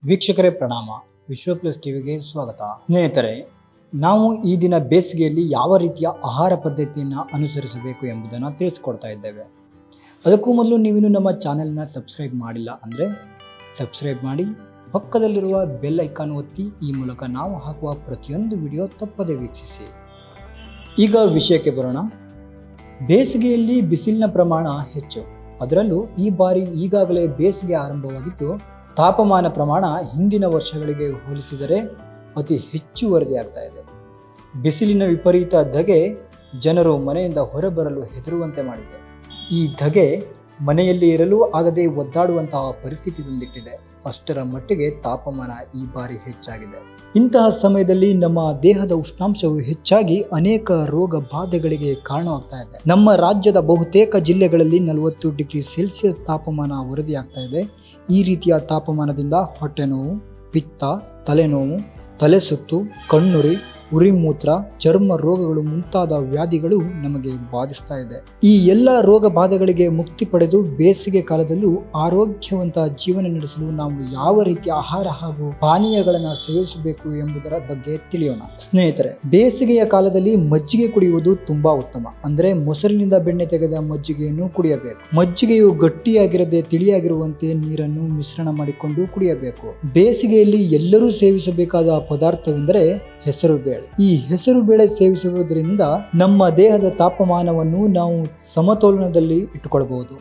ವೀಕ್ಷಕರೇ ಪ್ರಣಾಮ. ವಿಶ್ವ ಪ್ಲಸ್ ಟಿವಿಗೆ ಸ್ವಾಗತ. ಸ್ನೇಹಿತರೆ, ನಾವು ಈ ದಿನ ಬೇಸಿಗೆಯಲ್ಲಿ ಯಾವ ರೀತಿಯ ಆಹಾರ ಪದ್ಧತಿಯನ್ನು ಅನುಸರಿಸಬೇಕು ಎಂಬುದನ್ನು ತಿಳಿಸ್ಕೊಡ್ತಾ ಇದ್ದೇವೆ. ಅದಕ್ಕೂ ಮೊದಲು ನೀವಿನ್ನು ನಮ್ಮ ಚಾನೆಲ್ನ ಸಬ್ಸ್ಕ್ರೈಬ್ ಮಾಡಿಲ್ಲ ಅಂದರೆ ಸಬ್ಸ್ಕ್ರೈಬ್ ಮಾಡಿ, ಪಕ್ಕದಲ್ಲಿರುವ ಬೆಲ್ ಐಕಾನ್ ಒತ್ತಿ. ಈ ಮೂಲಕ ನಾವು ಹಾಕುವ ಪ್ರತಿಯೊಂದು ವಿಡಿಯೋ ತಪ್ಪದೆ ವೀಕ್ಷಿಸಿ. ಈಗ ವಿಷಯಕ್ಕೆ ಬರೋಣ. ಬೇಸಿಗೆಯಲ್ಲಿ ಬಿಸಿಲಿನ ಪ್ರಮಾಣ ಹೆಚ್ಚು. ಅದರಲ್ಲೂ ಈ ಬಾರಿ ಈಗಾಗಲೇ ಬೇಸಿಗೆ ಆರಂಭವಾಗಿದ್ದು ತಾಪಮಾನ ಪ್ರಮಾಣ ಹಿಂದಿನ ವರ್ಷಗಳಿಗೆ ಹೋಲಿಸಿದರೆ ಅತಿ ಹೆಚ್ಚು ವರದಿಯಾಗ್ತಾ ಇದೆ. ಬಿಸಿಲಿನ ವಿಪರೀತ ಧಗೆ ಜನರು ಮನೆಯಿಂದ ಹೊರಬರಲು ಹೆದರುವಂತೆ ಮಾಡಿದೆ. ಈ ಧಗೆ ಮನೆಯಲ್ಲಿ ಇರಲು ಆಗದೆ ಒದ್ದಾಡುವಂತಹ ಪರಿಸ್ಥಿತಿ ಬಂದಿಟ್ಟಿದೆ. ಅಷ್ಟರ ಮಟ್ಟಿಗೆ ತಾಪಮಾನ ಈ ಬಾರಿ ಹೆಚ್ಚಾಗಿದೆ. ಇಂತಹ ಸಮಯದಲ್ಲಿ ನಮ್ಮ ದೇಹದ ಉಷ್ಣಾಂಶವು ಹೆಚ್ಚಾಗಿ ಅನೇಕ ರೋಗ ಬಾಧೆಗಳಿಗೆ ಕಾರಣವಾಗ್ತಾ ಇದೆ. ನಮ್ಮ ರಾಜ್ಯದ ಬಹುತೇಕ ಜಿಲ್ಲೆಗಳಲ್ಲಿ 40 ಡಿಗ್ರಿ ಸೆಲ್ಸಿಯಸ್ ತಾಪಮಾನ ವರದಿಯಾಗ್ತಾ ಇದೆ. ಈ ರೀತಿಯ ತಾಪಮಾನದಿಂದ ಹೊಟ್ಟೆ ನೋವು, ಪಿತ್ತ, ತಲೆನೋವು, ತಲೆ ಸುತ್ತು, ಕಣ್ಣುರಿ, ಉರಿಮೂತ್ರ, ಚರ್ಮ ರೋಗಗಳು ಮುಂತಾದ ವ್ಯಾಧಿಗಳು ನಮಗೆ ಬಾಧಿಸ್ತಾ ಇದೆ. ಈ ಎಲ್ಲ ರೋಗ ಬಾಧೆಗಳಿಗೆ ಮುಕ್ತಿ ಪಡೆದು ಬೇಸಿಗೆ ಕಾಲದಲ್ಲೂ ಆರೋಗ್ಯವಂತ ಜೀವನ ನಡೆಸಲು ನಾವು ಯಾವ ರೀತಿಯ ಆಹಾರ ಹಾಗೂ ಪಾನೀಯಗಳನ್ನು ಸೇವಿಸಬೇಕು ಎಂಬುದರ ಬಗ್ಗೆ ತಿಳಿಯೋಣ. ಸ್ನೇಹಿತರೆ, ಬೇಸಿಗೆಯ ಕಾಲದಲ್ಲಿ ಮಜ್ಜಿಗೆ ಕುಡಿಯುವುದು ತುಂಬಾ ಉತ್ತಮ. ಅಂದ್ರೆ ಮೊಸರಿನಿಂದ ಬೆಣ್ಣೆ ತೆಗೆದ ಮಜ್ಜಿಗೆಯನ್ನು ಕುಡಿಯಬೇಕು. ಮಜ್ಜಿಗೆಯು ಗಟ್ಟಿಯಾಗಿರದೆ ತಿಳಿಯಾಗಿರುವಂತೆ ನೀರನ್ನು ಮಿಶ್ರಣ ಮಾಡಿಕೊಂಡು ಕುಡಿಯಬೇಕು. ಬೇಸಿಗೆಯಲ್ಲಿ ಎಲ್ಲರೂ ಸೇವಿಸಬೇಕಾದ ಪದಾರ್ಥವೆಂದರೆ ಹೆಸರು ಬೇಳೆ. ಈ ಹೆಸರು ಬೇಳೆ ಸೇವಿಸುವುದರಿಂದ ನಮ್ಮ ದೇಹದ ತಾಪಮಾನವನ್ನು ನಾವು ಸಮತೋಲನದಲ್ಲಿ ಇಟ್ಟುಕೊಳ್ಳಬಹುದು.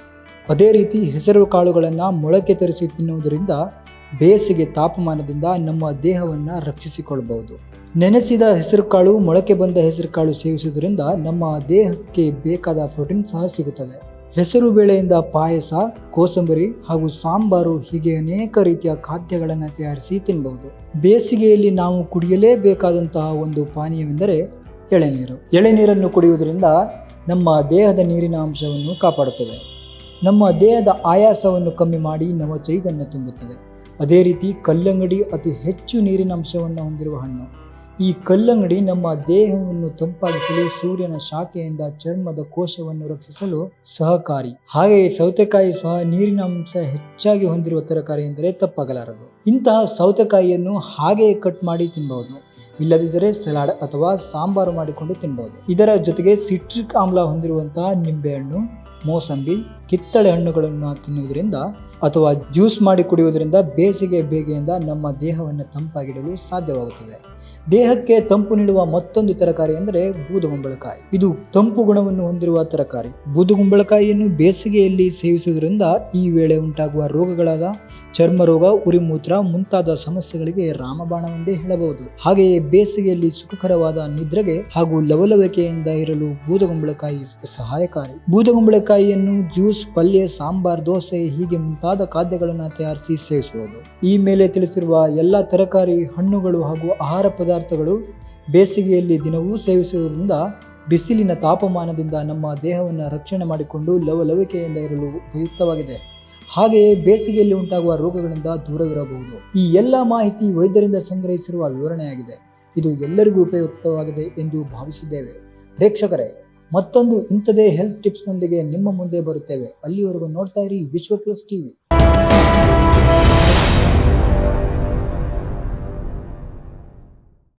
ಅದೇ ರೀತಿ ಹೆಸರು ಕಾಳುಗಳನ್ನು ಮೊಳಕೆ ತರಿಸಿ ತಿನ್ನುವುದರಿಂದ ಬೇಸಿಗೆ ತಾಪಮಾನದಿಂದ ನಮ್ಮ ದೇಹವನ್ನು ರಕ್ಷಿಸಿಕೊಳ್ಳಬಹುದು. ನೆನೆಸಿದ ಹೆಸರುಕಾಳು, ಮೊಳಕೆ ಬಂದ ಹೆಸರುಕಾಳು ಸೇವಿಸುವುದರಿಂದ ನಮ್ಮ ದೇಹಕ್ಕೆ ಬೇಕಾದ ಪ್ರೋಟೀನ್ ಸಹ ಸಿಗುತ್ತದೆ. ಹೆಸರು ಬೇಳೆಯಿಂದ ಪಾಯಸ, ಕೋಸಂಬರಿ ಹಾಗೂ ಸಾಂಬಾರು ಹೀಗೆ ಅನೇಕ ರೀತಿಯ ಖಾದ್ಯಗಳನ್ನು ತಯಾರಿಸಿ ತಿನ್ನಬಹುದು. ಬೇಸಿಗೆಯಲ್ಲಿ ನಾವು ಕುಡಿಯಲೇಬೇಕಾದಂತಹ ಒಂದು ಪಾನೀಯವೆಂದರೆ ಎಳೆನೀರು. ಎಳೆನೀರನ್ನು ಕುಡಿಯುವುದರಿಂದ ನಮ್ಮ ದೇಹದ ನೀರಿನ ಅಂಶವನ್ನು ಕಾಪಾಡುತ್ತದೆ. ನಮ್ಮ ದೇಹದ ಆಯಾಸವನ್ನು ಕಮ್ಮಿ ಮಾಡಿ ನಮ್ಮ ಚೈತನ್ಯ ತುಂಬುತ್ತದೆ. ಅದೇ ರೀತಿ ಕಲ್ಲಂಗಡಿ ಅತಿ ಹೆಚ್ಚು ನೀರಿನ ಅಂಶವನ್ನು ಹೊಂದಿರುವ ಹಣ್ಣು. ಈ ಕಲ್ಲಂಗಡಿ ನಮ್ಮ ದೇಹವನ್ನು ತಂಪಾಗಿಸಲು, ಸೂರ್ಯನ ಶಾಖೆಯಿಂದ ಚರ್ಮದ ಕೋಶವನ್ನು ರಕ್ಷಿಸಲು ಸಹಕಾರಿ. ಹಾಗೆಯೇ ಸೌತೆಕಾಯಿ ಸಹ ನೀರಿನ ಅಂಶ ಹೆಚ್ಚಾಗಿ ಹೊಂದಿರುವ ತರಕಾರಿ ಎಂದರೆ ತಪ್ಪಾಗಲಾರದು. ಇಂತಹ ಸೌತೆಕಾಯಿಯನ್ನು ಹಾಗೆಯೇ ಕಟ್ ಮಾಡಿ ತಿನ್ನಬಹುದು. ಇಲ್ಲದಿದ್ದರೆ ಸಲಾಡ್ ಅಥವಾ ಸಾಂಬಾರು ಮಾಡಿಕೊಂಡು ತಿನ್ನಬಹುದು. ಇದರ ಜೊತೆಗೆ ಸಿಟ್ರಿಕ್ ಆಮ್ಲ ಹೊಂದಿರುವಂತಹ ನಿಂಬೆಹಣ್ಣು, ಮೋಸಂಬಿ, ಕಿತ್ತಳೆ ಹಣ್ಣುಗಳನ್ನು ತಿನ್ನುವುದರಿಂದ ಅಥವಾ ಜ್ಯೂಸ್ ಮಾಡಿ ಕುಡಿಯುವುದರಿಂದ ಬೇಸಿಗೆ ಬೇಗೆಯಿಂದ ನಮ್ಮ ದೇಹವನ್ನು ತಂಪಾಗಿಡಲು ಸಾಧ್ಯವಾಗುತ್ತದೆ. ದೇಹಕ್ಕೆ ತಂಪು ನೀಡುವ ಮತ್ತೊಂದು ತರಕಾರಿ ಎಂದರೆ ಬೂದುಗುಂಬಳಕಾಯಿ. ಇದು ತಂಪು ಗುಣವನ್ನು ಹೊಂದಿರುವ ತರಕಾರಿ. ಬೂದುಗುಂಬಳಕಾಯಿಯನ್ನು ಬೇಸಿಗೆಯಲ್ಲಿ ಸೇವಿಸುವುದರಿಂದ ಈ ವೇಳೆ ಉಂಟಾಗುವ ರೋಗಗಳಾದ ಚರ್ಮ ರೋಗ, ಉರಿಮೂತ್ರ ಮುಂತಾದ ಸಮಸ್ಯೆಗಳಿಗೆ ರಾಮಬಾಣವೆಂದೇ ಹೇಳಬಹುದು. ಹಾಗೆಯೇ ಬೇಸಿಗೆಯಲ್ಲಿ ಸುಖಕರವಾದ ನಿದ್ರೆಗೆ ಹಾಗೂ ಲವಲವಿಕೆಯಿಂದ ಇರಲು ಬೂದುಗುಂಬಳಕಾಯಿ ಸಹಾಯಕಾರಿ. ಬೂದುಗುಂಬಳಕಾಯಿಯನ್ನು ಜ್ಯೂಸ್, ಪಲ್ಯ, ಸಾಂಬಾರ್, ದೋಸೆ ಹೀಗೆ ಮುಂತಾದ ಖಾದ್ಯಗಳನ್ನು ತಯಾರಿಸಿ ಸೇವಿಸಬಹುದು. ಈ ಮೇಲೆ ತಿಳಿಸಿರುವ ಎಲ್ಲ ತರಕಾರಿ, ಹಣ್ಣುಗಳು ಹಾಗೂ ಆಹಾರ ಪದಾರ್ಥಗಳು ಬೇಸಿಗೆಯಲ್ಲಿ ದಿನವೂ ಸೇವಿಸುವುದರಿಂದ ಬಿಸಿಲಿನ ತಾಪಮಾನದಿಂದ ನಮ್ಮ ದೇಹವನ್ನು ರಕ್ಷಣೆ ಮಾಡಿಕೊಂಡು ಲವಲವಿಕೆಯಿಂದ ಇರಲು ಉಪಯುಕ್ತವಾಗಿದೆ. ಹಾಗೆಯೇ ಬೇಸಿಗೆಯಲ್ಲಿ ಉಂಟಾಗುವ ರೋಗಗಳಿಂದ ದೂರವಿರಬಹುದು. ಈ ಎಲ್ಲ ಮಾಹಿತಿ ವೈದ್ಯರಿಂದ ಸಂಗ್ರಹಿಸಿರುವ ವಿವರಣೆಯಾಗಿದೆ. ಇದು ಎಲ್ಲರಿಗೂ ಉಪಯುಕ್ತವಾಗಿದೆ ಎಂದು ಭಾವಿಸಿದ್ದೇವೆ. ಪ್ರೇಕ್ಷಕರೇ, ಮತ್ತೊಂದು ಇಂಥದೇ ಹೆಲ್ತ್ ಟಿಪ್ಸ್ನೊಂದಿಗೆ ನಿಮ್ಮ ಮುಂದೆ ಬರುತ್ತೇವೆ. ಅಲ್ಲಿವರೆಗೂ ನೋಡ್ತಾ ಇರಿ ವಿಶ್ವ ಪ್ಲಸ್ ಟಿವಿ.